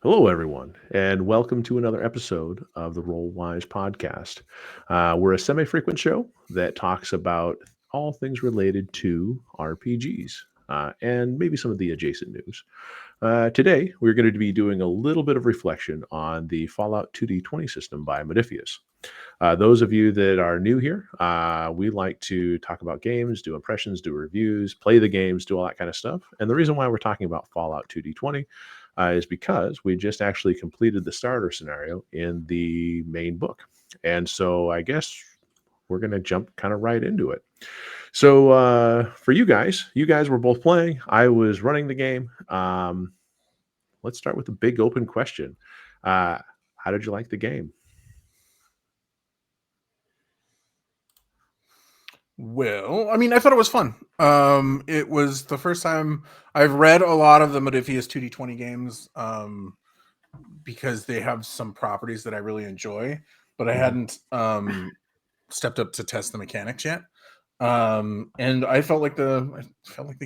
Hello, everyone, and welcome to another episode of the Roll Wise podcast. We're a semi frequent show that talks about all things related to RPGs and maybe some of the adjacent news. Today, we're going to be doing a little bit of reflection on the Fallout 2D20 system by Modifius. Those of you that are new here, we like to talk about games, do impressions, do reviews, play the games, do all that kind of stuff. And the reason why we're talking about Fallout 2D20 is because we just actually completed the starter scenario in the main book. And so I guess we're going to jump kind of right into it. So for you guys were both playing. I was running the game. Let's start with the big open question. How did you like the game? Well, I mean, I thought it was fun. It was the first time I've read a lot of the Modifius 2D20 games because they have some properties that I really enjoy, but I hadn't stepped up to test the mechanics yet. And I felt like the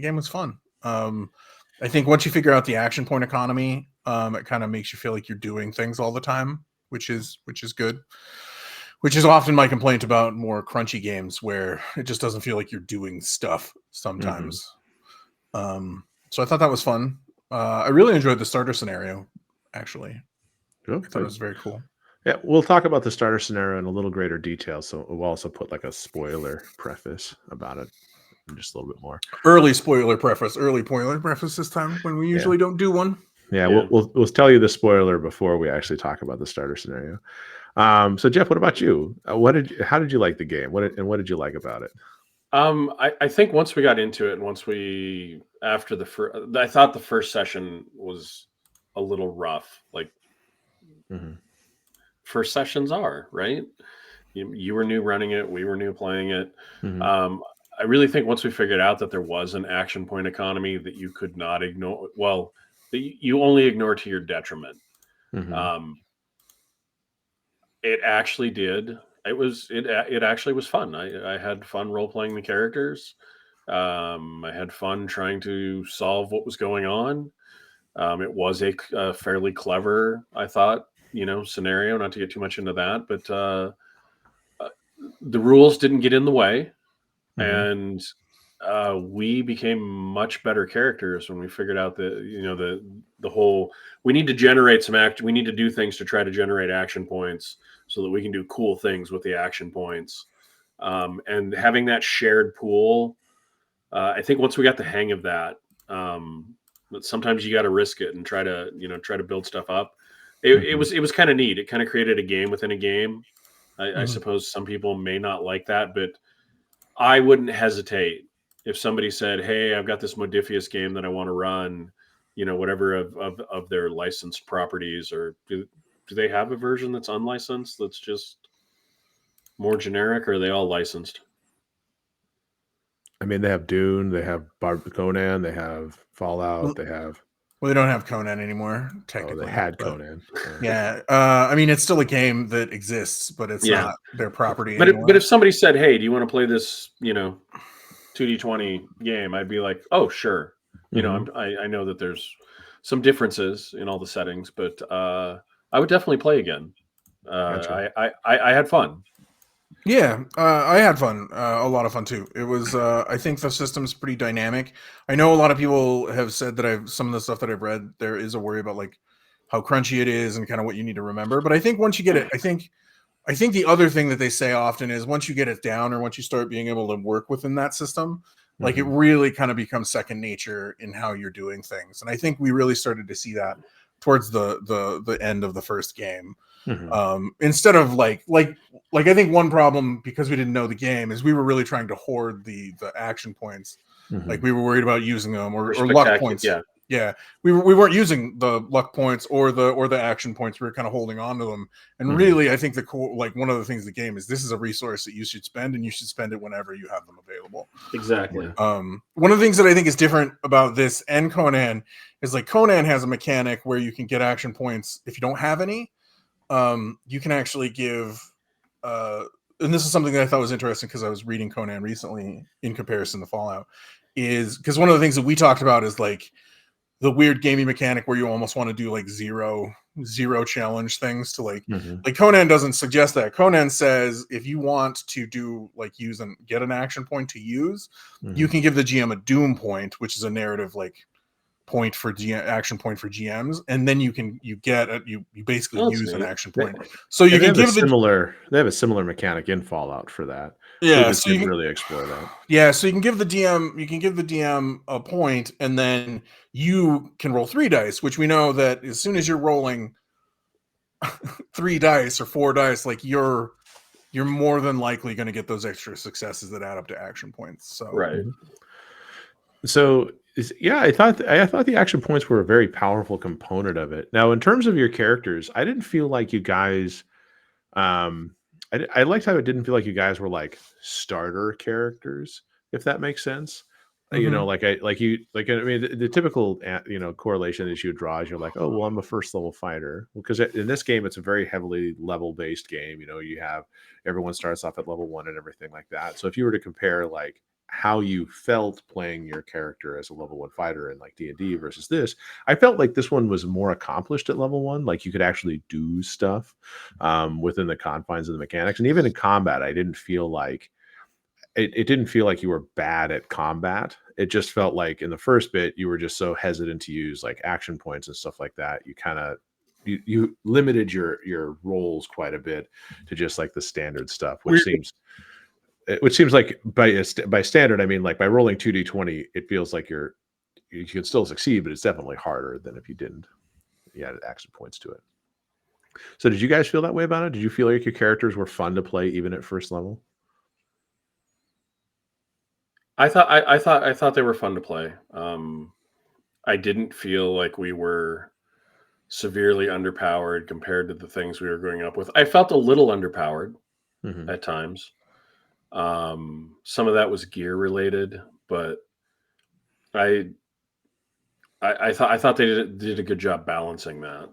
game was fun. I think once you figure out the action point economy, it kind of makes you feel like you're doing things all the time, which is good. Which is often my complaint about more crunchy games, where it just doesn't feel like you're doing stuff sometimes. So I thought that was fun. I really enjoyed the starter scenario, actually. I thought it was very cool. Yeah, we'll talk about the starter scenario in a little greater detail. So we'll also put like a spoiler preface about it, just a little bit more. Early spoiler preface this time when we usually don't do one. Yeah, we'll tell you the spoiler before we actually talk about the starter scenario. So Jeff, what about you? How did you like the game? What did you like about it? I think once we got into it, and I thought the first session was a little rough. Like first sessions are, right? You were new running it, we were new playing it. I really think once we figured out that there was an action point economy that you could not ignore, well, that you only ignore to your detriment. It actually did. It actually was fun. I had fun role playing the characters. I had fun trying to solve what was going on. It was a fairly clever, I thought, scenario. Not to get too much into that, but the rules didn't get in the way, and we became much better characters when we figured out that the whole we need to generate some act. We need to do things to try to generate action points so that we can do cool things with the action points. And having that shared pool, I think once we got the hang of that, but sometimes you got to risk it and try to build stuff up. It was kind of neat. It kind of created a game within a game. I suppose some people may not like that, but I wouldn't hesitate if somebody said, "Hey, I've got this Modifius game that I want to run, whatever of their licensed properties," or do they have a version that's unlicensed that's just more generic, or are they all licensed? I mean, they have Dune, they have Conan, they have Fallout, they have. Well, they don't have Conan anymore, technically. Oh, they had Conan. Yeah. I mean, it's still a game that exists, but it's not their property anymore. But if somebody said, "Hey, do you want to play this, 2D20 game?" I'd be like, "Oh, sure." I know that there's some differences in all the settings, but I would definitely play again. Gotcha. I had fun. Yeah, I had fun. A lot of fun too. It was. I think the system's pretty dynamic. I know a lot of people have said that some of the stuff that I've read, there is a worry about like how crunchy it is and kind of what you need to remember. But I think once you get it, I think the other thing that they say often is once you get it down or once you start being able to work within that system, like it really kind of becomes second nature in how you're doing things. And I think we really started to see that towards the end of the first game. Instead of like I think one problem, because we didn't know the game, is we were really trying to hoard the action points. Like we were worried about using them or luck points. Yeah, we weren't using the luck points or the action points. We were kind of holding on to them. And really, I think one of the things of the game is this is a resource that you should spend, and you should spend it whenever you have them available. Exactly. One of the things that I think is different about this and Conan is like Conan has a mechanic where you can get action points if you don't have any. You can actually give. And this is something that I thought was interesting because I was reading Conan recently in comparison to Fallout, is because one of the things that we talked about is like the weird gaming mechanic where you almost want to do like zero challenge things to like Conan doesn't suggest that. Conan says if you want to do like use and get an action point to use, you can give the GM a doom point, which is a narrative like point for action point for GMs, and then you basically use an action point. So you can give they have a similar mechanic in Fallout for that. Yeah, we just didn't really explore that. Yeah, so you can give the DM a point, and then you can roll 3 dice, which we know that as soon as you're rolling 3 dice or 4 dice, like you're more than likely going to get those extra successes that add up to action points. So right. So yeah, I thought the action points were a very powerful component of it. Now, in terms of your characters, I didn't feel like you guys. I liked how it didn't feel like you guys were like starter characters, if that makes sense. You know, I mean, the typical correlation that you draw is you're like, oh well, I'm a first level fighter, because in this game it's a very heavily level based game. You know, you have everyone starts off at level 1 and everything like that. So if you were to compare like how you felt playing your character as a level 1 fighter in like D&D versus this, I felt like this one was more accomplished at level 1. Like you could actually do stuff within the confines of the mechanics. And even in combat, I didn't feel like it didn't feel like you were bad at combat. It just felt like in the first bit, you were just so hesitant to use like action points and stuff like that. You kind of, you limited your roles quite a bit to just like the standard stuff, which seems like by standard, I mean, like by rolling 2d20, it feels like you could still succeed, but it's definitely harder than if you added action points to it. So did you guys feel that way about it? Did you feel like your characters were fun to play even at first level? I thought they were fun to play. I didn't feel like we were severely underpowered compared to the things we were growing up with. I felt a little underpowered at times. Some of that was gear related, but I thought they did a good job balancing that.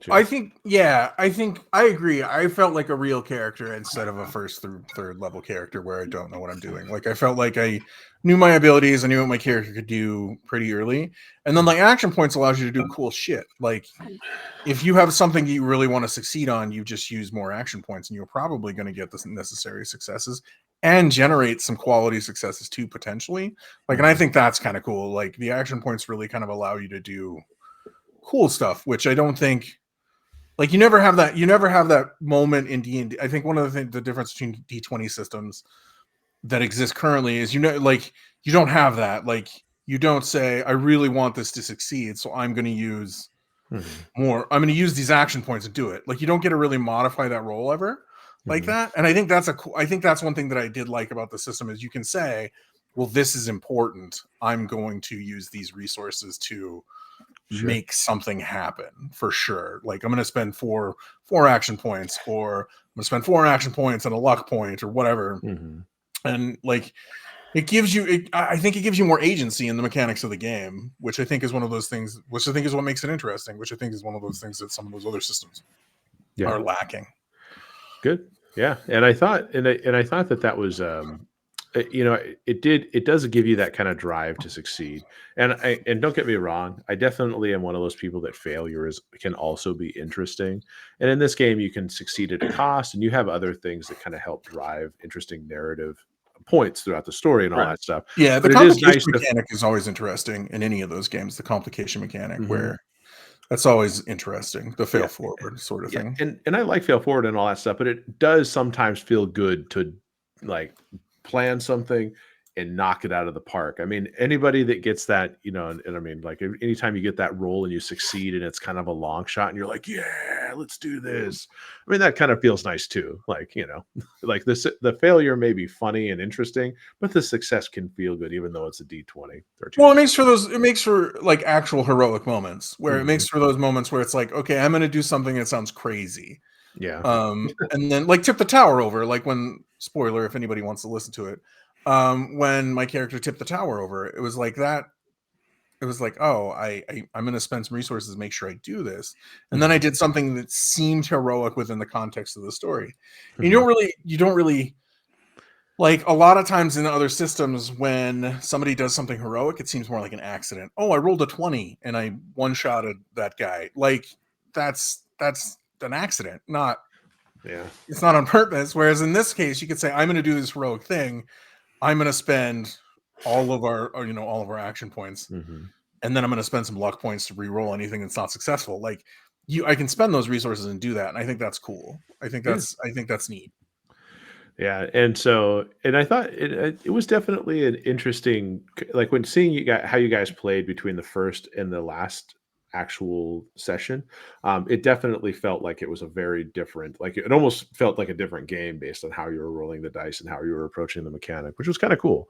I think I agree. I felt like a real character instead of a first through third level character where I don't know what I'm doing. Like I felt like I knew my abilities, I knew what my character could do pretty early. And then like action points allows you to do cool shit. Like if you have something you really want to succeed on, you just use more action points and you're probably going to get the necessary successes and generate some quality successes too, potentially. Like, and I think that's kind of cool. Like the action points really kind of allow you to do cool stuff, which I don't think, like you never have that moment in D&D. I think one of the difference between D20 systems that exist currently is, like you don't have that. Like you don't say, I really want this to succeed, so I'm going to use more. I'm going to use these action points to do it. Like you don't get to really modify that role ever like that. And I think that's one thing that I did like about the system is you can say, well, this is important. I'm going to use these resources to make something happen for sure. Like I'm going to spend four action points, or I'm going to spend 4 action points and a luck point or whatever. And like it gives you, I think it gives you more agency in the mechanics of the game, which I think is one of those things, which I think is what makes it interesting, which I think is one of those things that some of those other systems are lacking. Good. Yeah. And I thought, that was, it does give you that kind of drive to succeed. And don't get me wrong, I definitely am one of those people that failures can also be interesting. And in this game, you can succeed at a cost, and you have other things that kind of help drive interesting narrative points throughout the story and all that stuff. Yeah, the complication mechanic is always interesting in any of those games. The complication mechanic, where that's always interesting. The fail forward sort of thing. And I like fail forward and all that stuff, but it does sometimes feel good to like plan something and knock it out of the park. I mean, anybody that gets that, and I mean, like anytime you get that roll and you succeed and it's kind of a long shot and you're like, yeah, let's do this. I mean, that kind of feels nice too. Like, like the failure may be funny and interesting, but the success can feel good, even though it's a D20. Well, it makes for like actual heroic moments where it makes for those moments where it's like, okay, I'm going to do something that sounds crazy. Yeah. And then like tip the tower over, like when, spoiler, if anybody wants to listen to it, when my character tipped the tower over, it was like that. It was like, oh, I'm going to spend some resources to make sure I do this. And then I did something that seemed heroic within the context of the story. And you don't really Like a lot of times in other systems, when somebody does something heroic, it seems more like an accident. Oh, I rolled a 20 and I one-shotted that guy. Like that's an accident, not Yeah. it's not on purpose. Whereas in this case, you could say, I'm going to do this heroic thing. I'm going to spend all of our action points, Mm-hmm. and then I'm going to spend some luck points to re-roll anything that's not successful. Like I can spend those resources and do that, and I think that's cool. I think that's neat. Yeah, and I thought it was definitely an interesting, like when seeing how you guys played between the first and the last actual session. It definitely felt like it was a very different, like it almost felt like a different game based on how you were rolling the dice and how you were approaching the mechanic, which was kind of cool.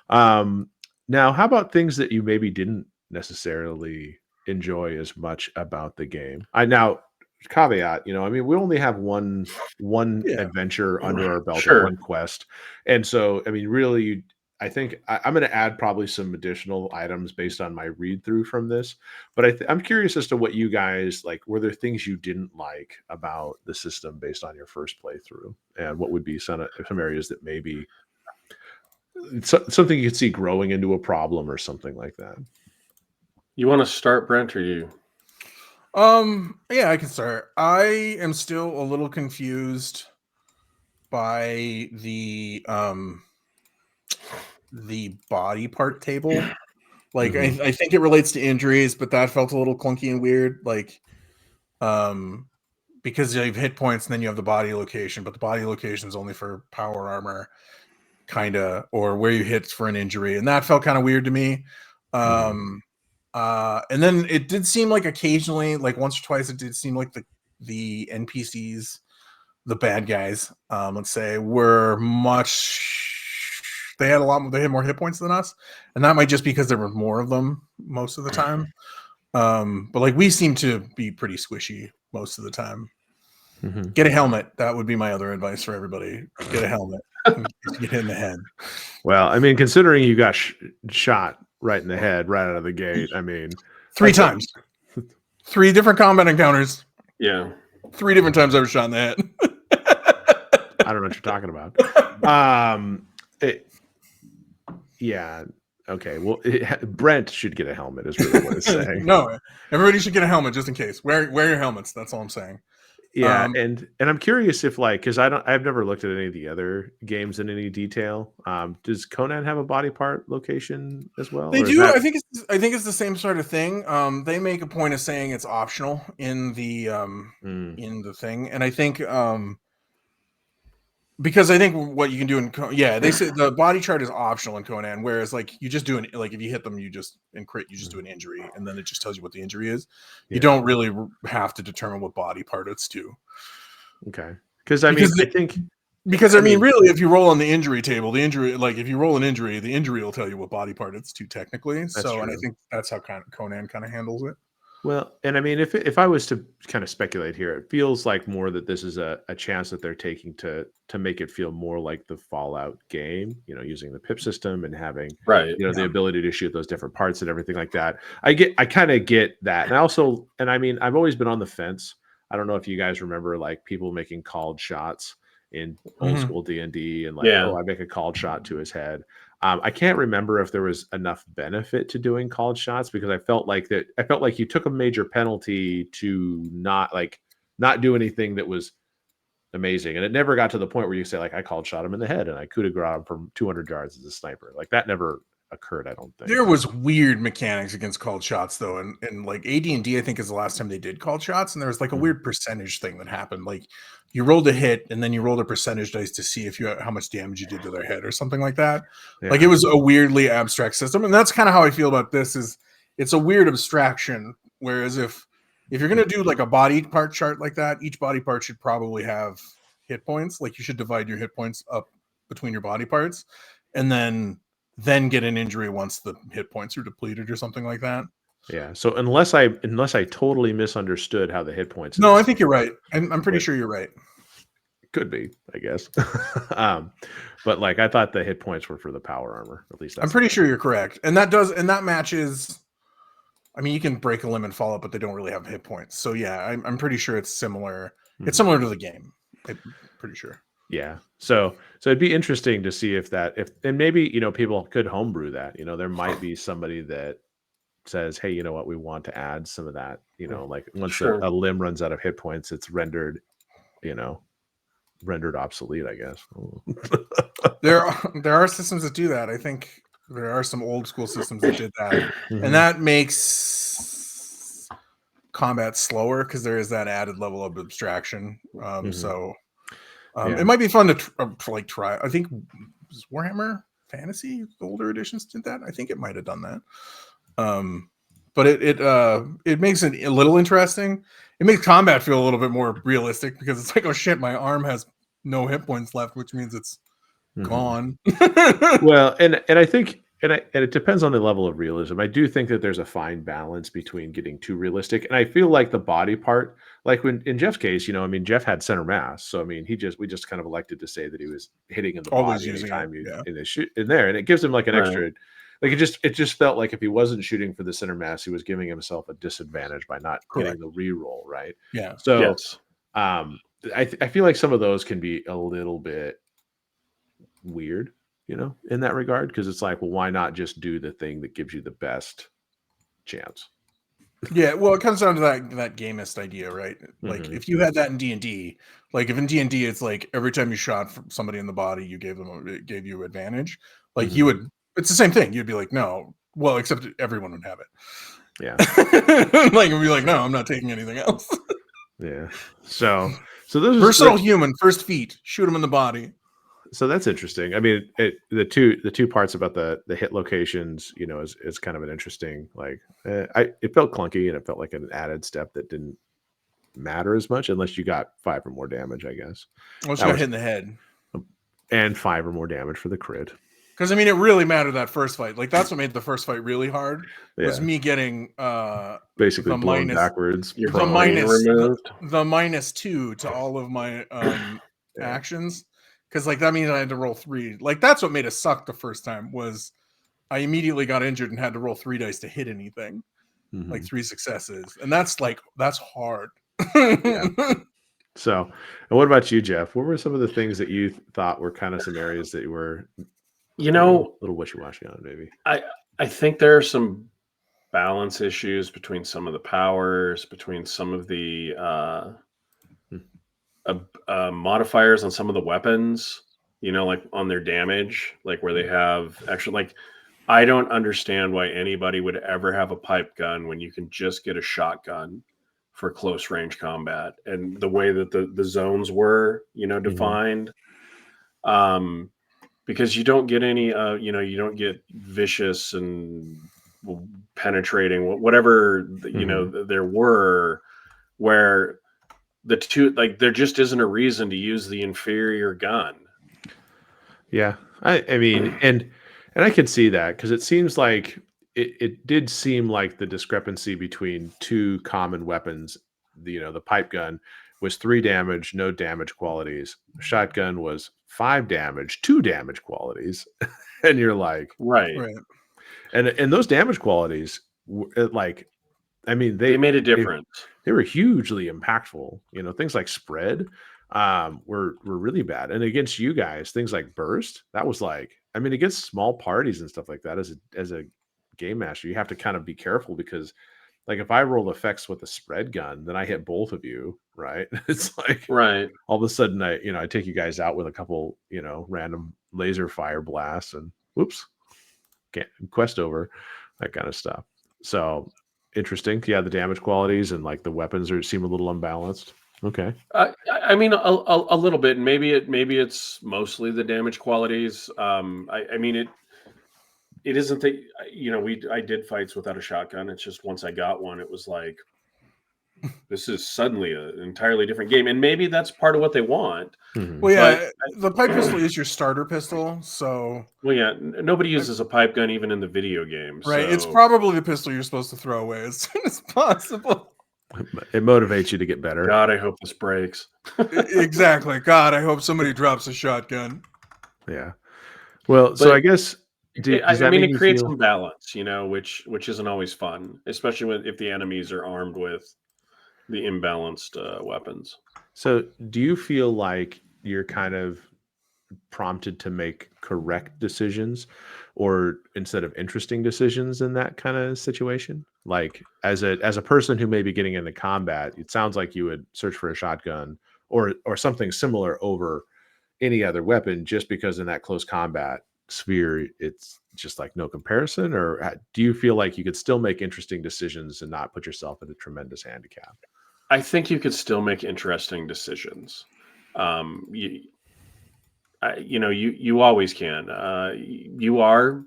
Now, how about things that you maybe didn't necessarily enjoy as much about the game? I now caveat, I mean, we only have one Yeah. adventure under our belt or Sure. one quest. And so, I mean, really, I think I'm going to add probably some additional items based on my read through from this. But I'm curious as to what you guys like. Were there things you didn't like about the system based on your first playthrough? And what would be some areas that maybe something you could see growing into a problem or something like that? You want to start, Brent, or you? Yeah, I can start. I am still a little confused by the body part table. Like Mhm. I think it relates to injuries, but that felt a little clunky and weird. Like um because you have hit points and then you have the body location, but the body location is only for power armor, kind of, or where you hit for an injury, and that felt kind of weird to me. Mhm. And then it did seem like occasionally, like once or twice, it did seem like the NPCs, the bad guys, let's say, were much. They had more hit points than us, and that might just because there were more of them most of the time. But like we seem to be pretty squishy most of the time. Mhm. Get a helmet. That would be my other advice for everybody. Get a helmet in case you get hit in the head. Well, I mean, considering you got shot right in the head right out of the gate, I mean, 3 that's a times. 3 different combat encounters. Yeah. 3 different times I was shot in the head. I don't know what you're talking about. Yeah. Okay. Well, Brent should get a helmet. Is really what it's saying. No, everybody should get a helmet just in case. Wear your helmets. That's all I'm saying. Yeah, and I'm curious if like because I've never looked at any of the other games in any detail. Does Conan have a body part location as well, They or is do. that? I think it's the same sort of thing. They make a point of saying it's optional in Mm, the thing, and I think because I think what you can do in yeah, they say the body chart is optional in Conan, whereas like you just do like if you hit them, you just in crit, you just do an injury, and then it just tells you what the injury is. You yeah. don't really have to determine what body part it's to, Okay. Because I mean, because I think. because I I mean, mean, really, if you roll on the injury table, the injury, like if you roll an injury, the injury will tell you what body part it's to technically. that's So, and I true. think that's how Conan kind of handles it. Well, and I mean, if I was to kind of speculate here, it feels like more that this is a chance that they're taking to make it feel more like the Fallout game, using the pip system and having, Right. the ability to shoot those different parts and everything like that. I kind of get that. And I mean, I've always been on the fence. I don't know if you guys remember like people making called shots in old Mhm. school D&D and like, Yeah. oh, I make a called shot to his head. I can't remember if there was enough benefit to doing called shots because I felt like you took a major penalty to not do anything that was amazing, and it never got to the point where you say like I called shot him in the head and I coup de grace him from 200 yards as a sniper. Like that never occurred, I don't think. There was weird mechanics against called shots though, and like AD&D, I think is the last time they did called shots, and there was like a Mhm. weird percentage thing that happened. Like you rolled a hit, and then you rolled a percentage dice to see if how much damage you did to their head or something like that. Like it Yeah, was a weirdly abstract system, and that's kind of how I feel about this. Is it's a weird abstraction. Whereas if you're gonna do like a body part chart like that, each body part should probably have hit points. Like you should divide your hit points up between your body parts, and then get an injury once the hit points are depleted or something like that. yeah. So unless I totally misunderstood how the hit points in No, I this think you're right. I'm pretty went, sure you're right. could be, I guess. um, but like I thought the hit points were for the power armor. At least I'm that's the pretty way. sure you're correct. And that matches. I mean, you can break a limb and fall up, but they don't really have hit points. So yeah, I'm pretty sure it's similar. It's Mhm. similar to the game. I'm pretty sure. Yeah. So it'd be interesting to see if and maybe, people could homebrew that. There might be somebody that says, hey, you know what, we want to add some of that, like once a Sure. limb runs out of hit points, it's rendered obsolete, I guess. There are systems that do that. I think there are some old school systems that did that, Mhm. and that makes combat slower because there is that added level of abstraction. Mhm. So Yeah. it might be fun to try. I think Warhammer Fantasy, the older editions did that. I think it might have done that. But it makes it a little interesting. It makes combat feel a little bit more realistic because it's like, oh shit, my arm has no hit points left, which means it's Mhm. gone. Well, and I think and it depends on the level of realism. I do think that there's a fine balance between getting too realistic, and I feel like the body part, like when in Jeff's case, Jeff had center mass, so we just kind of elected to say that he was hitting in the Always body using it. anytime you Yeah. in the shoot in there, and it gives him like an Right. extra. Like it just felt like if he wasn't shooting for the center mass, he was giving himself a disadvantage by not getting the reroll, right? Yeah. So, Yes. I feel like some of those can be a little bit weird, in that regard, because it's like, well, why not just do the thing that gives you the best chance? Yeah, well, it comes down to that gamist idea, right? Like Mhm. if you had that in D&D, like if in D&D it's like every time you shot somebody in the body, it gave you advantage. Like you Mhm. would, it's the same thing. You'd be like, no, well, except everyone would have Yeah. it. Like you'd be like, no, I'm not taking anything else. Yeah. So those are Versatile human, first feet, shoot him in the body. so that's interesting. I mean, the two parts about the hit locations, is kind of an interesting, like, it felt clunky and it felt like an added step that didn't matter as much unless you got 5 or more damage, I guess. Once That you got was hit in the head. and 5 or more damage for the crit. Because I mean, it really mattered that first fight. Like that's what made the first fight really hard. Was Yeah. me getting Basically the blown minus backwards, Your the brain prone. removed. the -2 to all of my Yeah. actions. Because like that means I had to roll 3. Like that's what made it suck the first time was I immediately got injured and had to roll 3 dice to hit anything. Like Mhm. 3 successes. And that's hard. Yeah. So, and what about you, Jeff? What were some of the things that you thought were kind of some areas that you were, You know, a little wishy-washy on, maybe? I think there are some balance issues between some of the powers, between some of the modifiers on some of the weapons. Like on their damage, like where they have actually like. I don't understand why anybody would ever have a pipe gun when you can just get a shotgun for close range combat, and the way that the zones were, defined. Because you don't get any, you don't get vicious and penetrating, whatever, there were, where the two, like, there just isn't a reason to use the inferior gun. Yeah, I mean, and I can see that because it seems like it did seem like the discrepancy between two common weapons. The pipe gun was 3 damage, no damage qualities. Shotgun was 5 damage, 2 damage qualities, and you're like, Right. Right. and those damage qualities, like, I mean, They made a they difference. they were hugely impactful. Things like spread were really bad. And against you guys, things like burst, that was like, I mean, against small parties and stuff like that, as a game master, you have to kind of be careful because, like, if I roll effects with a spread gun, then I hit both of you, right? It's like Right. all of a sudden I take you guys out with a couple, random laser fire blasts and whoops, quest over, that kind of stuff. So interesting. Yeah, the damage qualities and like the weapons seem a little unbalanced. Okay. I mean, a little bit. And maybe it's mostly the damage qualities. I mean, it isn't that, I did fights without a shotgun. It's just once I got one, it was like, this is suddenly an entirely different game, and maybe that's part of what they want. Mhm. Well, But yeah, the pipe pistol is your starter pistol, so well, yeah, nobody uses a pipe gun even in the video game. right, it's So probably the pistol you're supposed to throw away as soon as possible. It motivates you to get better. God, I hope this breaks. Exactly. God, I hope somebody drops a shotgun. Yeah. Well, so But I guess does I that mean, make it you creates feel some balance, which isn't always fun, especially if the enemies are armed with the imbalanced weapons. so? Do you feel like you're kind of prompted to make correct decisions, or instead of interesting decisions in that kind of situation? Like as a person who may be getting into combat, it sounds like you would search for a shotgun or something similar over any other weapon, just because in that close combat sphere it's just like no comparison. Or do you feel like you could still make interesting decisions and not put yourself at a tremendous handicap? I think you could still make interesting decisions. You, you always can. You are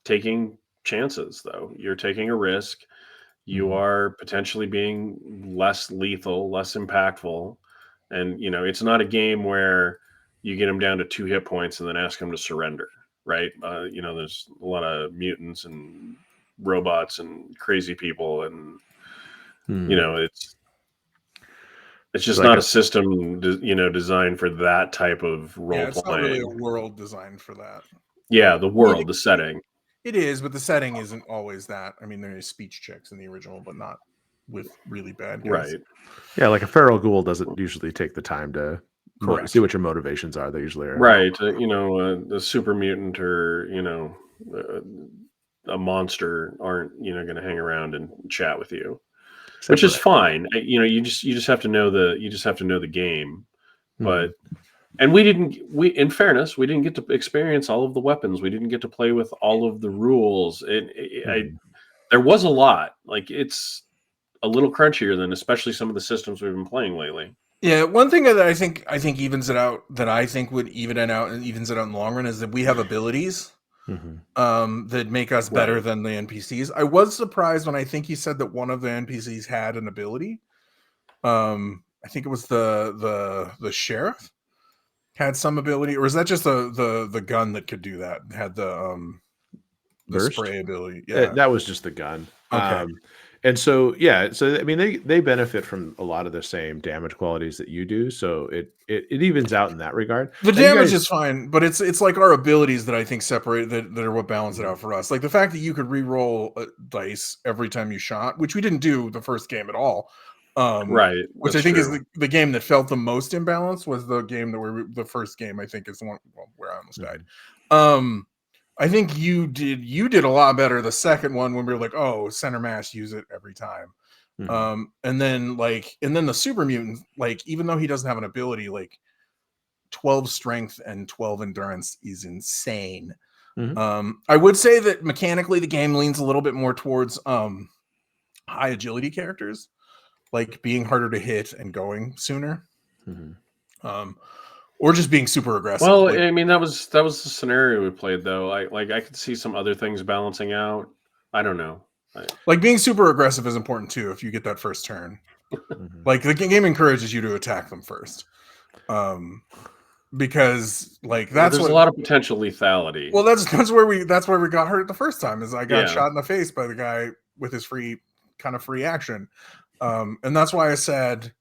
taking chances, though. You're taking a risk. You Mhm. are potentially being less lethal, less impactful, and it's not a game where you get them down to 2 hit points and then ask them to surrender, right? There's a lot of mutants and robots and crazy people, and Hmm. it's So just like not a a system, designed for that type of role Yeah, it's not really playing. a world designed for that. Yeah, the I mean, world, the setting. it is, but the setting isn't always that. I mean, there is speech checks in the original, but not with really bad guys. Right. Yeah, like a feral ghoul doesn't usually take the time to see Correct. what your motivations are. They usually are like, Right. The super mutant or, a monster aren't, going to hang around and chat with you, except which for is right. fine. You just have to know the game. Mhm. But and we in fairness, we didn't get to experience all of the weapons. We didn't get to play with all of the rules. Mhm. There was a lot. Like, it's a little crunchier than especially some of the systems we've been playing lately. Yeah, one thing that I think evens it out, that I think would even it out and evens it out in the long run, is that we have abilities Mhm. that make us better Right. than the NPCs. I was surprised when I think you said that one of the NPCs had an ability. I think it was the sheriff had some ability, or was that just the gun that could do that? Had the Burst. spray ability? Yeah. That was just the gun. Okay. And so yeah, so I mean they benefit from a lot of the same damage qualities that you do. So it evens out in that regard. The Now you damage guys. is fine, but it's like our abilities that I think separate that are what balance it Mhm. out for us. Like the fact that you could re-roll dice every time you shot, which we didn't do the first game at all. Right. Which I That's think is true. the game that felt the most imbalanced, was the game that the first game, I think, is the one, well, where I almost died. Mhm. I think you did a lot better the second one, when we were like, oh, center mass, use it every time. Mhm. And then the super mutant, like, even though he doesn't have an ability, like 12 strength and 12 endurance is insane. Mhm. I would say that mechanically the game leans a little bit more towards high agility characters, like being harder to hit and going sooner. Mhm. Um, or just being super aggressive. Well, Like I mean, that was the scenario we played, though. I could see some other things balancing out. I don't know. like being super aggressive is important too if you get that first turn. Mhm. Like the game encourages you to attack them first. Um, because like Well, that's there's a what lot of potential lethality. well that's where we got hurt the first time, is I got Yeah. shot in the face by the guy with his free action. And that's why I said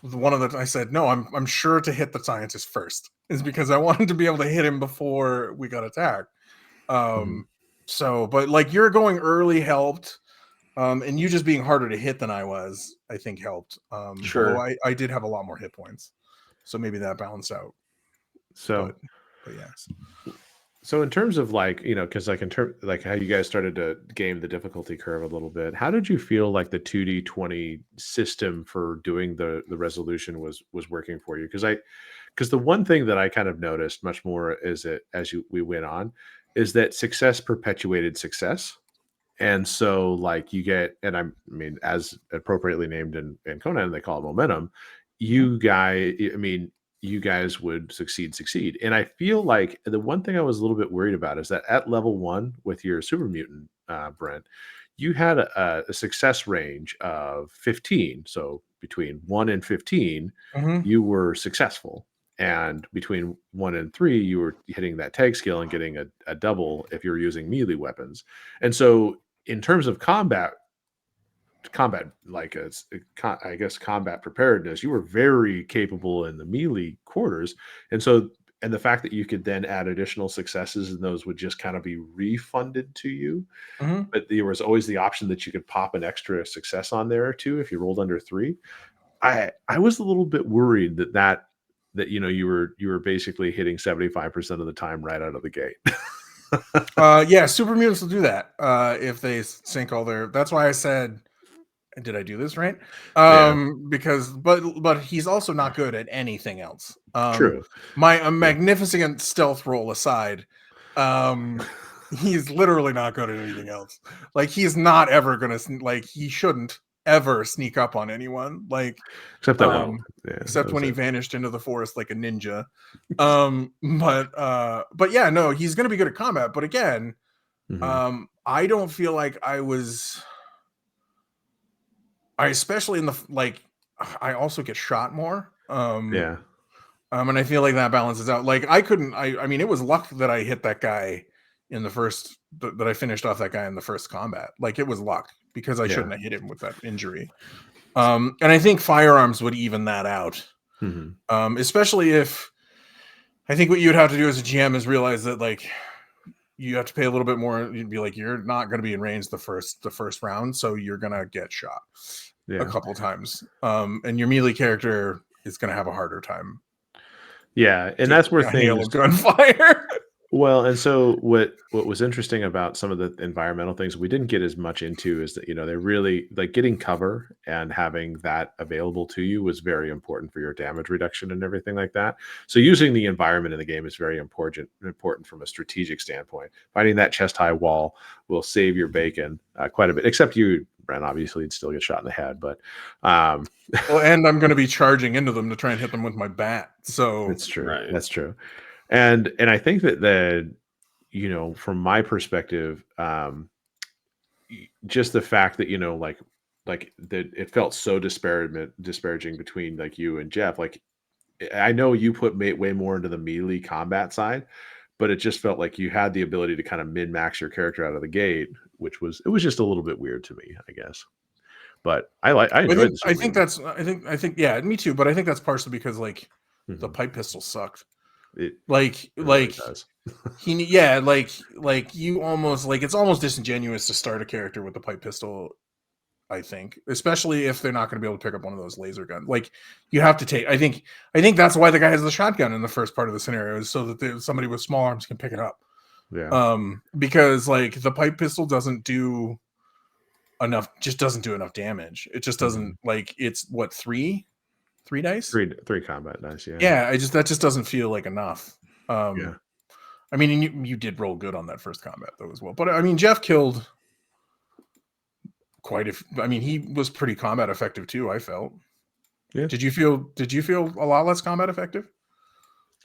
I said, no, I'm sure to hit the scientist first, is because I wanted to be able to hit him before we got attacked. Mhm. So, but like you're going early helped. And you just being harder to hit than I was, I think helped. Although Sure. I did have a lot more hit points, so maybe that balanced out. So But yes. So in terms of like, because like in term like how you guys started to game the difficulty curve a little bit, how did you feel like the 2D20 system for doing the resolution was working for you? Because the one thing that I kind of noticed much more is that we went on, is that success perpetuated success. And so like you get, and I mean, as appropriately named in Conan, they call it momentum. Mhm. I mean, you guys would succeed. And I feel like the one thing I was a little bit worried about is that at level 1 with your super mutant, Brent, you had a success range of 15. So between 1 and 15, Mhm. you were successful. And between 1 and 3, you were hitting that tag skill and getting a double if you're using melee weapons. And so in terms of combat like I guess combat preparedness, you were very capable in the melee quarters. And so, and the fact that you could then add additional successes and those would just kind of be refunded to you, Mhm. but there was always the option that you could pop an extra success on there too if you rolled under 3. I was a little bit worried that that you were basically hitting 75% of the time right out of the gate. Yeah, super mutants will do that if they sink all their. That's why I said, did I do this right? Because but he's also not good at anything else. True. My magnificent stealth roll aside, he's literally not good at anything else. Like he's not ever gonna he shouldn't ever sneak up on anyone. Like Except that one. except when he vanished into the forest like a ninja. But yeah, no, he's gonna be good at combat. But again, I don't feel like I especially in the I also get shot more. And I feel like that balances out. Like I mean, it was luck that I hit that guy in the first that I finished off that guy in the first combat. Like it was luck because I shouldn't have hit him with that injury. And I think firearms would even that out. Especially if I think what you would have to do as a GM is realize that like you have to pay a little bit more. You'd be like, you're not going to be in range the first round, so you're going to get shot a couple times. And your melee character is going to have a harder time. Yeah, and that's where things gunfire. Well, and so what was interesting about some of the environmental things we didn't get as much into is that they really like getting cover and having that available to you was very important for your damage reduction and everything like that. So using the environment in the game is very important from a strategic standpoint. Finding that chest high wall will save your bacon quite a bit. Except you, Brent, obviously you'd still get shot in the head, but well, and I'm going to be charging into them to try and hit them with my bat. So that's true. Right. That's true. And I think that from my perspective, just the fact that like that it felt so disparaging between like you and Jeff. Like I know you put way more into the melee combat side, but it just felt like you had the ability to kind of min-max your character out of the gate, which was just a little bit weird to me, I guess. But I enjoyed this. I think yeah, me too. But I think that's partially because like the pipe pistol sucked. It really does. like you almost like it's almost disingenuous to start a character with the pipe pistol. I think, especially if they're not going to be able to pick up one of those laser guns. Like you have to take. I think that's why the guy has the shotgun in the first part of the scenario, is so that somebody with small arms can pick it up. Yeah. Because like the pipe pistol doesn't do enough damage. It just doesn't like it's what three dice, three combat dice. Yeah. That just doesn't feel like enough. I mean, you did roll good on that first combat though as well. But I mean, Jeff killed he was pretty combat effective too. I felt. Yeah. Did you feel a lot less combat effective?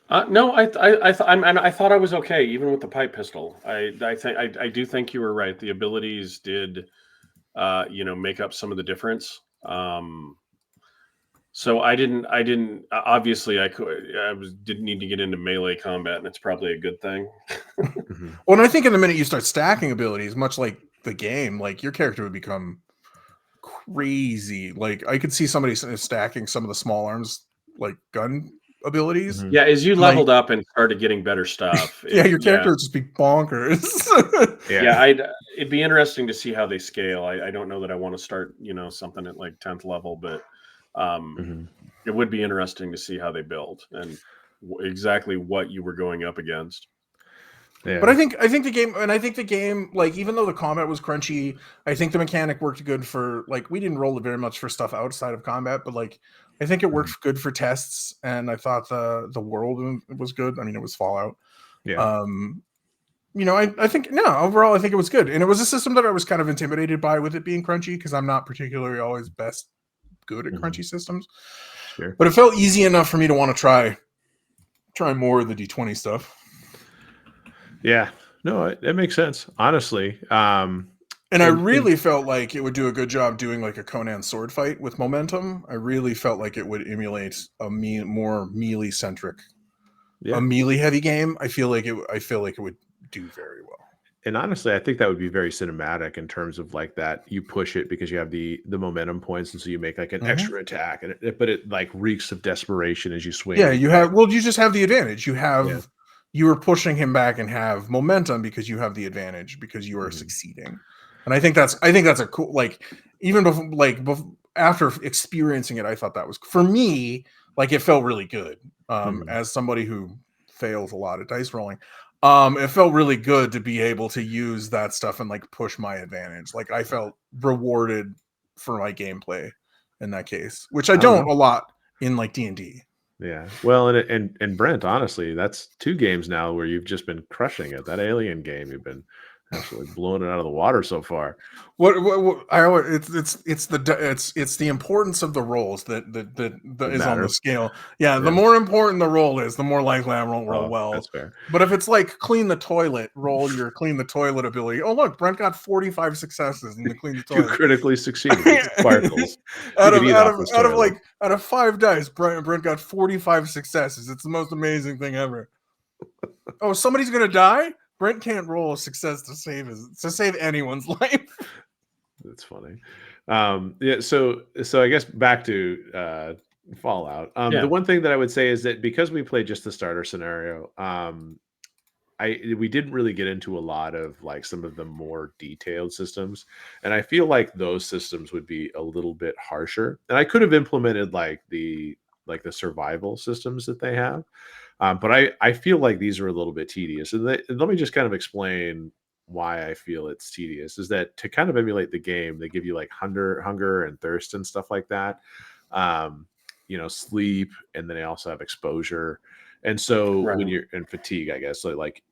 No, I thought I was okay even with the pipe pistol. I do think you were right. The abilities did, make up some of the difference. So I didn't obviously didn't need to get into melee combat, and it's probably a good thing. Well, and I think in the minute you start stacking abilities, much like the game, like your character would become crazy. Like I could see somebody stacking some of the small arms, like gun abilities. Yeah, as you leveled up and started getting better stuff. Your character would just be bonkers. It'd be interesting to see how they scale. I don't know that I want to start, something at like 10th level, but it would be interesting to see how they build and exactly what you were going up against. Yeah. But I think the game, like, even though the combat was crunchy, I think the mechanic worked good for, like, we didn't roll it very much for stuff outside of combat, but like I think it worked good for tests, and I thought the world was good. I mean, it was Fallout. Yeah. I think overall I think it was good, and it was a system that I was kind of intimidated by with it being crunchy, because I'm not particularly always good at crunchy systems. Sure. But it felt easy enough for me to want to try more of the D20 stuff. Yeah, no, it makes sense, honestly. And I really felt like it would do a good job doing like a Conan sword fight with momentum. I really felt like it would emulate a more melee centric, a melee heavy game. I feel like it would do very well. And honestly, I think that would be very cinematic in terms of like that you push it because you have the momentum points, and so you make like an extra attack, and but it like reeks of desperation as you swing. Yeah, you just have the advantage. You are pushing him back and have momentum because you have the advantage because you are succeeding. And I think that's a cool, like, even before, after experiencing it, I thought that was, for me, Like, it felt really good. Mhm. As somebody who fails a lot at dice rolling, it felt really good to be able to use that stuff and like push my advantage. Like, I felt rewarded for my gameplay in that case, which I I don't don't know. a lot in like D&D. Yeah. Well, and Brent, honestly, that's 2 games now where you've just been crushing it. That Alien game, you've been absolutely blowing it out of the water so far. What I always, it's the importance of the rolls that It is on the matters. scale. Yeah, the Yeah. more important the roll is, the more likely I won't roll Oh, well. that's fair. But if it's like clean the toilet, roll your clean the toilet ability. Oh look, Brent got 45 successes in the clean the You toilet. critically succeeded. Look at sparkles. You could eat off this toilet. Out of 5 dice, Brent got 45 successes. It's the most amazing thing ever. Oh, somebody's gonna die? Brent can't roll a success to save anyone's life. That's funny. Yeah, so I guess back to Fallout. Yeah. The one thing that I would say is that because we played just the starter scenario, we didn't really get into a lot of like some of the more detailed systems, and I feel like those systems would be a little bit harsher. And I could have implemented like the survival systems that they have, but I feel like these are a little bit tedious. And let me just kind of explain why I feel it's tedious. Is that to kind of emulate the game, they give you like hunger and thirst and stuff like that. Sleep, and then they also have exposure. And so when Right. you're in fatigue, I guess, so like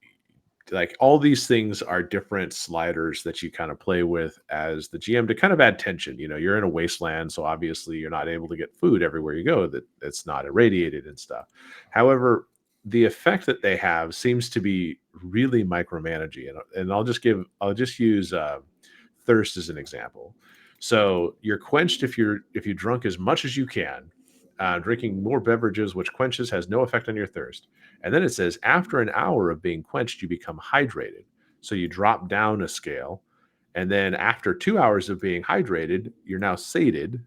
all these things are different sliders that you kind of play with as the GM to kind of add tension. You're in a wasteland, so obviously you're not able to get food everywhere you go, that it's not irradiated and stuff. However, the effect that they have seems to be really micromanaging, and I'll just use thirst as an example. So you're quenched if you drunk as much as you can. Drinking more beverages, which quenches, has no effect on your thirst. And then it says, after an hour of being quenched, you become hydrated. So you drop down a scale. And then after 2 hours of being hydrated, you're now sated.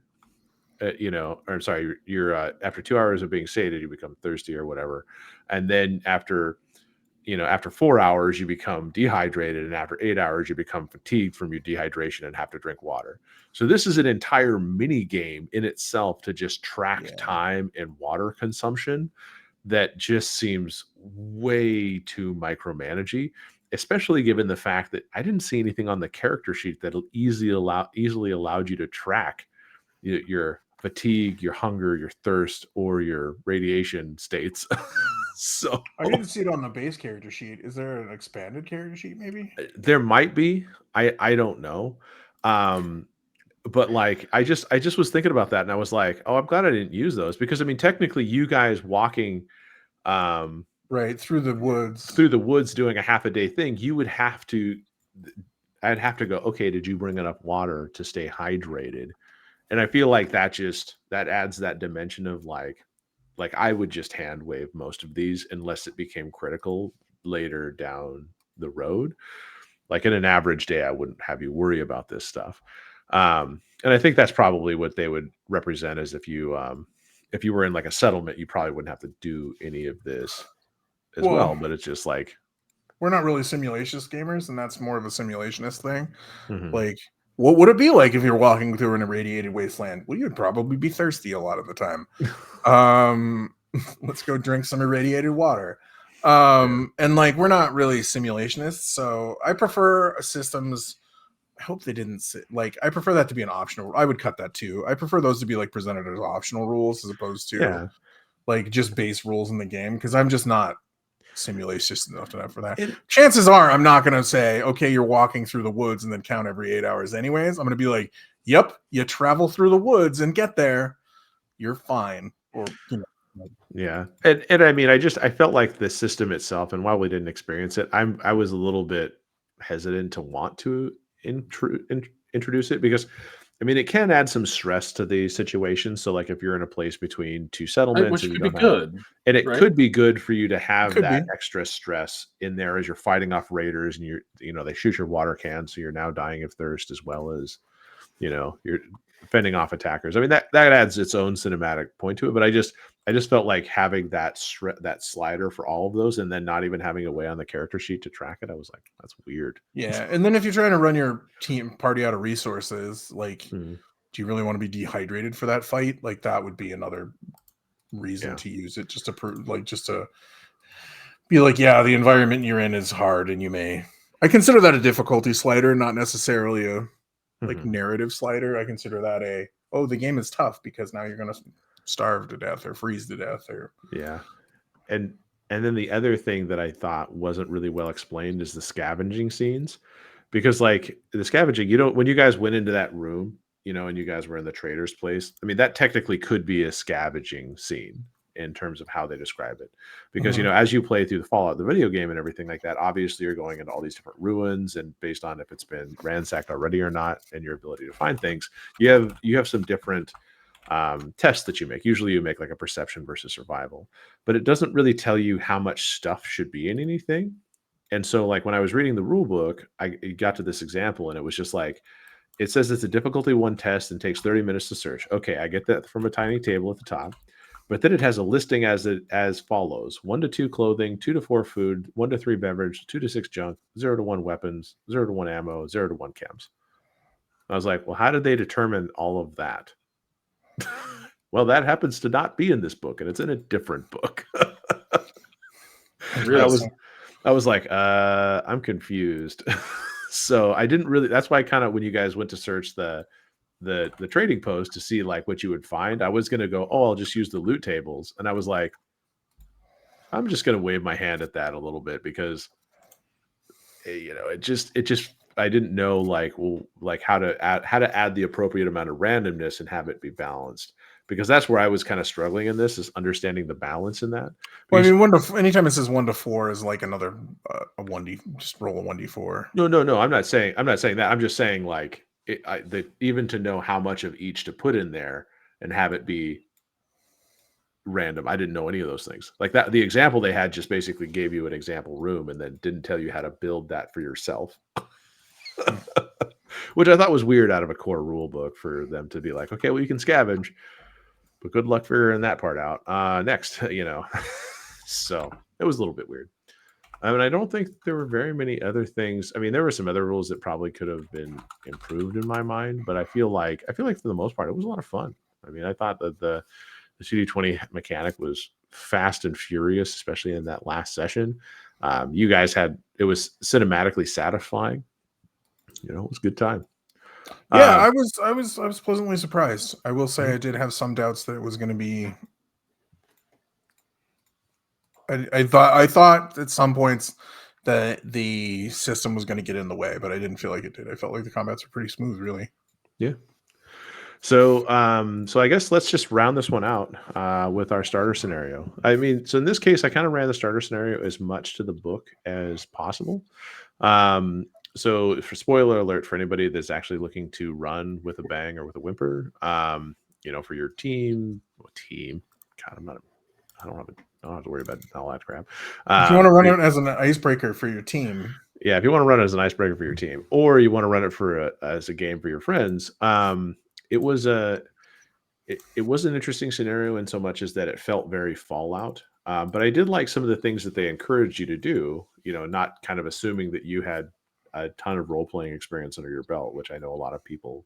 Or I'm sorry, you're after 2 hours of being sated, you become thirsty or whatever. And then after 4 hours, you become dehydrated. And after 8 hours, you become fatigued from your dehydration and have to drink water. So this is an entire mini game in itself to just track Yeah. time and water consumption that just seems way too micromanagey, especially given the fact that I didn't see anything on the character sheet that'll easily allowed you to track your fatigue, your hunger, your thirst, or your radiation states. So I didn't see it on the base character sheet. Is there an expanded character sheet maybe? there might be. I don't know. But like I just was thinking about that, and I was like, oh, I'm glad I didn't use those, because I mean technically you guys walking um Right, through the woods. through the woods doing a half a day thing, I'd have to go, okay, did you bring enough water to stay hydrated? And I feel like that adds that dimension of like I would just hand wave most of these unless it became critical later down the road. Like in an average day, I wouldn't have you worry about this stuff. And I think that's probably what they would represent, as if you were in like a settlement, you probably wouldn't have to do any of this as well. But it's just like, we're not really simulationist gamers, and that's more of a simulationist thing. mhm. Like, what would it be like if you're walking through an irradiated wasteland? Well, you'd probably be thirsty a lot of the time. Let's go drink some irradiated water. And like, we're not really simulationists, so I prefer systems. I hope they didn't say, like, I prefer that to be an optional. I would cut that too. I prefer those to be like presented as optional rules as opposed to Yeah. like just base rules in the game, because I'm just not simulationist enough for that. It- Chances are I'm not going to say, okay, you're walking through the woods and then count every 8 hours anyways. I'm going to be like, yep, you travel through the woods and get there, you're fine. Or Yeah. And I mean, I felt like the system itself, and while we didn't experience it, I was a little bit hesitant to want to introduce it, because I mean, it can add some stress to the situation. So like if you're in a place between two settlements Which and you could be don't have, good, and it right? could be good for you to have Could that be. extra stress in there as you're fighting off raiders, and they shoot your water can, so you're now dying of thirst, as well as you're fending off attackers. I mean, that adds its own cinematic point to it. But I just felt like having that slider for all of those, and then not even having a way on the character sheet to track it, I was like, that's weird. Yeah, and then if you're trying to run your team party out of resources, like, Mhm. do you really want to be dehydrated for that fight? Like, that would be another reason to use it, just to just to be like, yeah, the environment you're in is hard, and I consider that a difficulty slider, not necessarily a narrative slider. I consider that the game is tough because now you're going to starve to death or freeze to death and then the other thing that I thought wasn't really well explained is the scavenging scenes, because like the scavenging, when you guys went into that room, and you guys were in the trader's place, I mean, that technically could be a scavenging scene in terms of how they describe it, because as you play through the Fallout, the video game, and everything like that, obviously you're going into all these different ruins, and based on if it's been ransacked already or not and your ability to find things, you have some different tests that you make. Usually you make like a perception versus survival, but it doesn't really tell you how much stuff should be in anything. And so like when I was reading the rule book, I got to this example, and it was just like, it says it's a difficulty 1 test and takes 30 minutes to search. Okay, I get that from a tiny table at the top. But then it has a listing as follows: 1 to 2 clothing, 2 to 4 food, 1 to 3 beverage, 2 to 6 junk, 0 to 1 weapons, 0 to 1 ammo, 0 to 1 chems. I was like, well, how did they determine all of that? Well, that happens to not be in this book, and it's in a different book. Really? I was like, I'm confused. So I didn't really. That's why kind of when you guys went to search the trading post to see like what you would find, I was going to go, I'll just use the loot tables. And I was like, I'm just going to wave my hand at that a little bit, because it just I didn't know like how to add the appropriate amount of randomness and have it be balanced, because that's where I was kind of struggling in this, is understanding the balance in that. Well, I mean, anytime it says 1 to 4 is like another a 1d, just roll a 1d4. No. I'm not saying that. I'm just saying like even to know how much of each to put in there and have it be random. I didn't know any of those things. Like that, the example they had just basically gave you an example room and then didn't tell you how to build that for yourself. Which I thought was weird out of a core rule book for them to be like, okay, well, you can scavenge, but good luck figuring that part out. Next, So it was a little bit weird. I mean, I don't think there were very many other things. I mean, there were some other rules that probably could have been improved in my mind, but I feel like for the most part, it was a lot of fun. I mean, I thought that the CD20 mechanic was fast and furious, especially in that last session. You guys it was cinematically satisfying. It was a good time. Yeah, I was pleasantly surprised. I will say I did have some doubts that it was going to be. I thought at some points that the system was going to get in the way, but I didn't feel like it did. I felt like the combats were pretty smooth, really. Yeah. So I guess let's just round this one out with our starter scenario. I mean, so in this case, I kind of ran the starter scenario as much to the book as possible. So for spoiler alert for anybody that's actually looking to run with a bang or with a whimper, for your team, God, I don't have to worry about all that crap. If you want to run it as an icebreaker for your team. Yeah, if you want to run it as an icebreaker for your team, or you want to run it as a game for your friends, it was an interesting scenario in so much as that it felt very Fallout. But I did like some of the things that they encouraged you to do, not kind of assuming that you had a ton of role-playing experience under your belt, which I know a lot of people,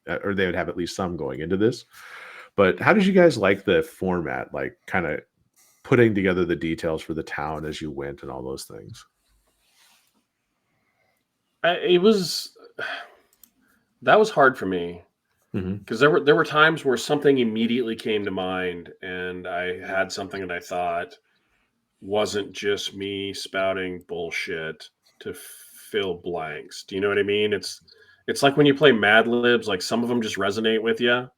or they would have at least some going into this. But how did you guys like the format, like kind of putting together the details for the town as you went and all those things? That was hard for me, because there were times where something immediately came to mind, and I had something that I thought wasn't just me spouting bullshit to fill blanks. Do you know what I mean? It's like when you play Mad Libs, like some of them just resonate with you.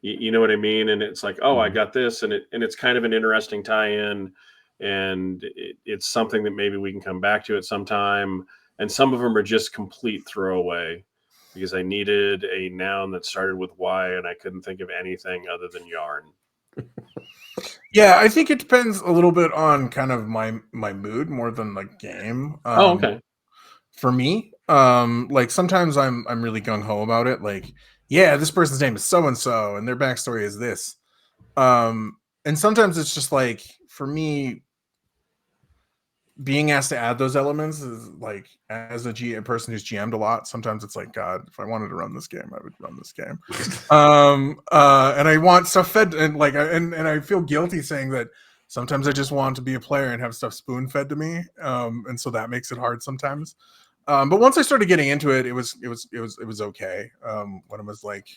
You know what I mean? And it's like, I got this, and it's kind of an interesting tie-in, and it's something that maybe we can come back to at some time. And some of them are just complete throwaway because I needed a noun that started with Y, and I couldn't think of anything other than yarn. Yeah, I think it depends a little bit on kind of my mood more than the game. Okay. For me, like sometimes I'm really gung ho about it. Like, yeah, this person's name is so and so, and their backstory is this. And sometimes it's just like, for me, being asked to add those elements is like, as a person who's GM'd a lot, sometimes it's like, God, if I wanted to run this game, I would run this game. And I want stuff fed, and like, and I feel guilty saying that sometimes I just want to be a player and have stuff spoon fed to me. And so that makes it hard sometimes. But once I started getting into it, it was okay. When it was like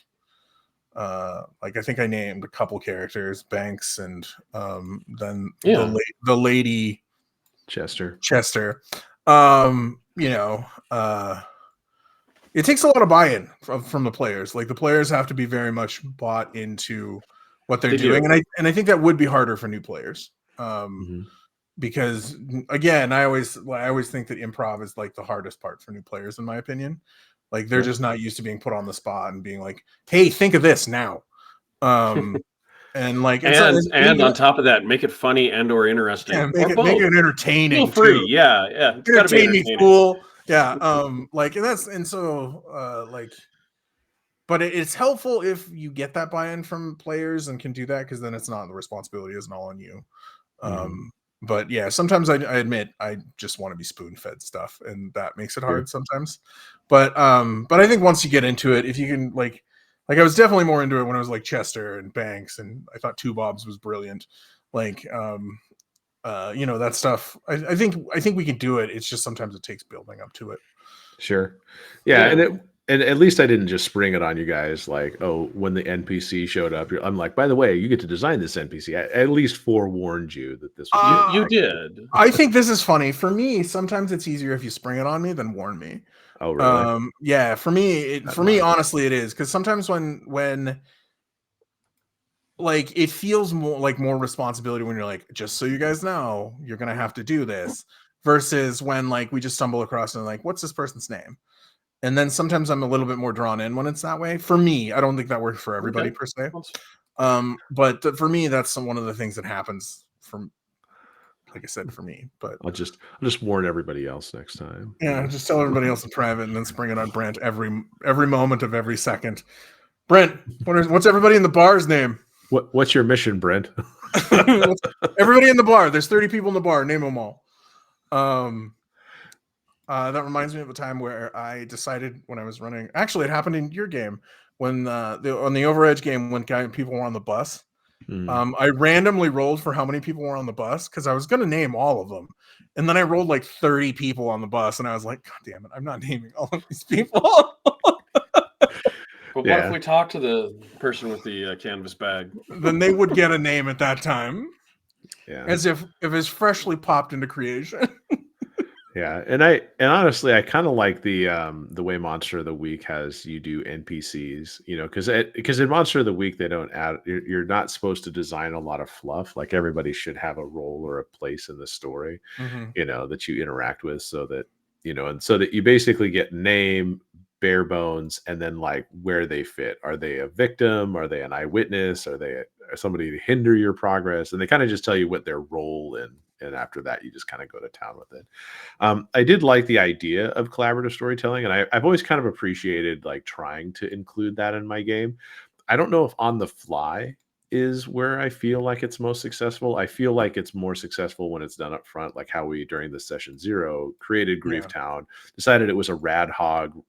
I think I named a couple characters, Banks, and then the lady Chester. It takes a lot of buy-in from the players. Like, the players have to be very much bought into what they're doing, and I think that would be harder for new players. Because again, I always think that improv is like the hardest part for new players, in my opinion. Like, they're just not used to being put on the spot and being like, "Hey, think of this now." And like, and on top of that, make it funny and or interesting. Yeah, make it entertaining. Feel free, yeah. It's got to be entertaining. Cool. Yeah. But it's helpful if you get that buy-in from players and can do that, because then it's not, the responsibility isn't all on you. But yeah, sometimes I admit I just want to be spoon-fed stuff, and that makes it hard sometimes. But I think once you get into it, if you can like I was definitely more into it when I was like Chester and Banks, and I thought Two Bobs was brilliant. Like, that stuff. I think we can do it. It's just sometimes it takes building up to it. Sure. Yeah. And at least I didn't just spring it on you guys like, oh, when the NPC showed up, I'm like, by the way, you get to design this NPC. I at least forewarned you that this was you did. I think this is funny. For me, sometimes it's easier if you spring it on me than warn me. Oh, really? Yeah, for me, honestly, it is, because sometimes when like, it feels more responsibility when you're like, just so you guys know, you're gonna have to do this, versus when like we just stumble across and like, what's this person's name? And then sometimes I'm a little bit more drawn in when it's that way. For me, I don't think that works for everybody per se. But for me, that's one of the things that happens from, like I said, for me. But I'll just warn everybody else next time. Yeah, just tell everybody else in private, and then spring it on Brent every moment of every second. Brent, what's everybody in the bar's name? What's your mission, Brent? Everybody in the bar. There's 30 people in the bar. Name them all. That reminds me of a time where I decided, when I was running. Actually, it happened in your game when on the Overedge game, when people were on the bus. I randomly rolled for how many people were on the bus, because I was going to name all of them, and then I rolled like 30 people on the bus, and I was like, God damn it, I'm not naming all of these people. But what if we talk to the person with the canvas bag? Then they would get a name at that time. Yeah, as if it's freshly popped into creation. Yeah, and honestly, I kind of like the way Monster of the Week has you do NPCs, because in Monster of the Week they don't add. You're not supposed to design a lot of fluff. Like, everybody should have a role or a place in the story, that you interact with, so that and so that you basically get name, bare bones, and then like where they fit. Are they a victim? Are they an eyewitness? Are they somebody to hinder your progress? And they kind of just tell you what their role in. And after that, you just kind of go to town with it. I did like the idea of collaborative storytelling, and I've always kind of appreciated like trying to include that in my game. I don't know if on the fly is where I feel like it's most successful. I feel like it's more successful when it's done up front, like how we, during the session 0, created Grief Town, decided it was a rad hog,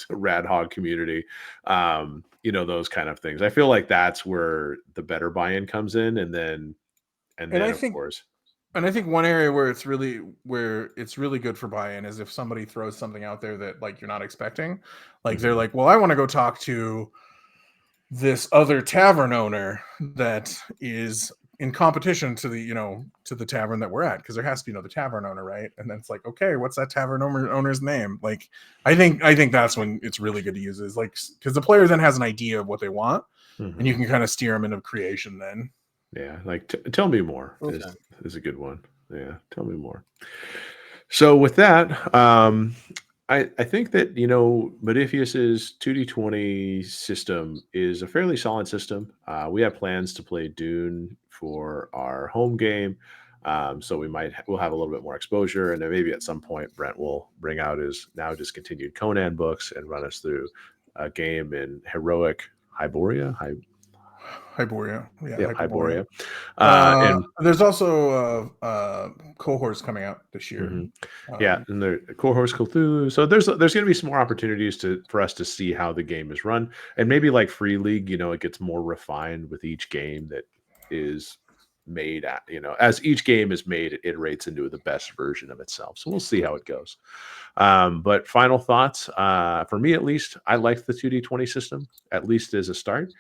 rad hog community, those kind of things. I feel like that's where the better buy-in comes in, and then I think one area where it's really good for buy-in is if somebody throws something out there that like you're not expecting. Like, they're like, well, I want to go talk to this other tavern owner that is in competition to the tavern that we're at, because there has to be another tavern owner, right? And then it's like, okay, what's that tavern owner's name? Like, I think that's when it's really good to use, is like, because the player then has an idea of what they want, and you can kind of steer them into creation then. Yeah, like tell me more is a good one. Yeah, tell me more. So with that, I think that Modiphius's 2d20 system is a fairly solid system. We have plans to play Dune for our home game, so we'll have a little bit more exposure, and then maybe at some point Brent will bring out his now discontinued Conan books and run us through a game in heroic Hyboria. Hyboria. Yeah, Yep, Hyboria. Hyboria. And there's also cohorts coming out this year. mhm. Yeah, and the cohorts Cthulhu. So there's going to be some more opportunities for us to see how the game is run, and maybe like Free League, it gets more refined with each game that is made. As each game is made, it iterates into the best version of itself. So we'll see how it goes. But final thoughts, for me at least, I like the 2D20 system, at least as a start.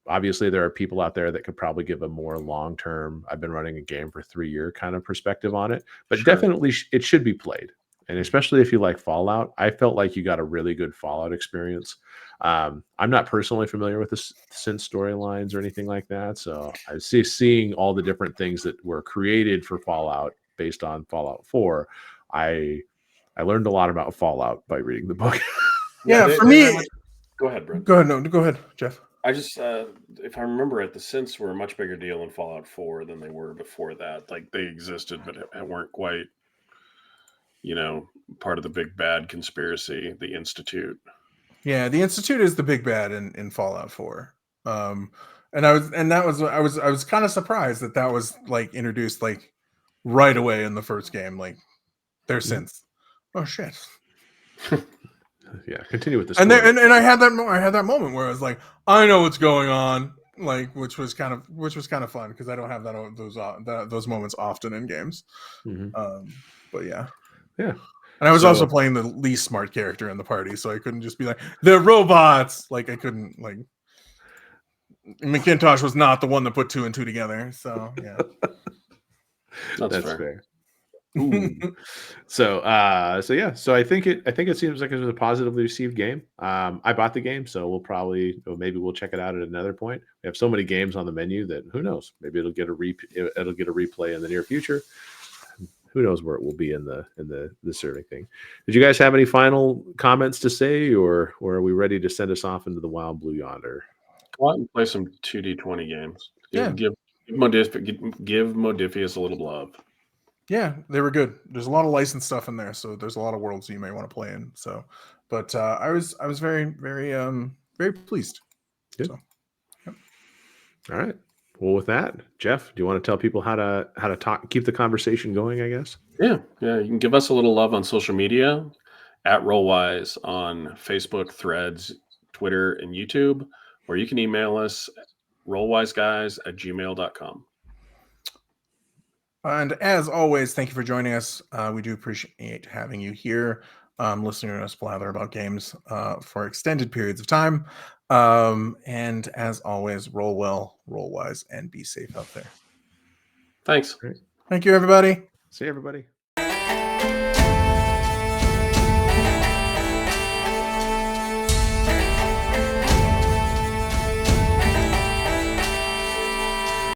Obviously there are people out there that could probably give a more long-term, I've been running a game for 3 year kind of perspective on it, but Sure. definitely it should be played. And especially if you like Fallout, I felt like you got a really good Fallout experience. I'm not personally familiar with the synth storylines or anything like that, so I see seeing all the different things that were created for Fallout based on Fallout 4. I learned a lot about Fallout by reading the book. Yeah, they for me. very much... Go ahead, Brent. Go ahead. No, go ahead, Jeff. I just, if I remember it, the synths were a much bigger deal in Fallout 4 than they were before that. Like they existed, but it weren't quite, part of the big bad conspiracy, the Institute. Yeah, the Institute is the big bad in Fallout 4. And I was kind of surprised that was like introduced like right away in the first game. Like their synths. Oh shit. Yeah, continue with the story. And I had that moment where I was like, I know what's going on, like which was kind of fun because I don't have those moments often in games. But yeah. And I was also playing the least smart character in the party, so I couldn't just be like, they're robots. Like I couldn't like. McIntosh was not the one that put 2 and 2 together, so yeah. That's fair. So yeah. So I think it seems like it was a positively received game. I bought the game, so maybe we'll check it out at another point. We have so many games on the menu that who knows? Maybe it'll get a replay in the near future. Who knows where it will be in the serving thing. Did you guys have any final comments to say, or are we ready to send us off into the wild blue yonder? Go out and play some 2D20 games. Yeah. Give Modifius a little love. Yeah, they were good. There's a lot of licensed stuff in there, so there's a lot of worlds you may want to play in. So, but I was very, very, very pleased. Good. So, yep. All right. Well, with that, Jeff, do you want to tell people how to keep the conversation going, I guess? Yeah. You can give us a little love on social media at Rollwise on Facebook, Threads, Twitter, and YouTube, or you can email us rollwiseguys@gmail.com. And as always, thank you for joining us. We do appreciate having you here, listening to us blather about games for extended periods of time. And as always, roll well, roll wise, and be safe out there. Thanks. Great. Thank you, everybody. See you, everybody.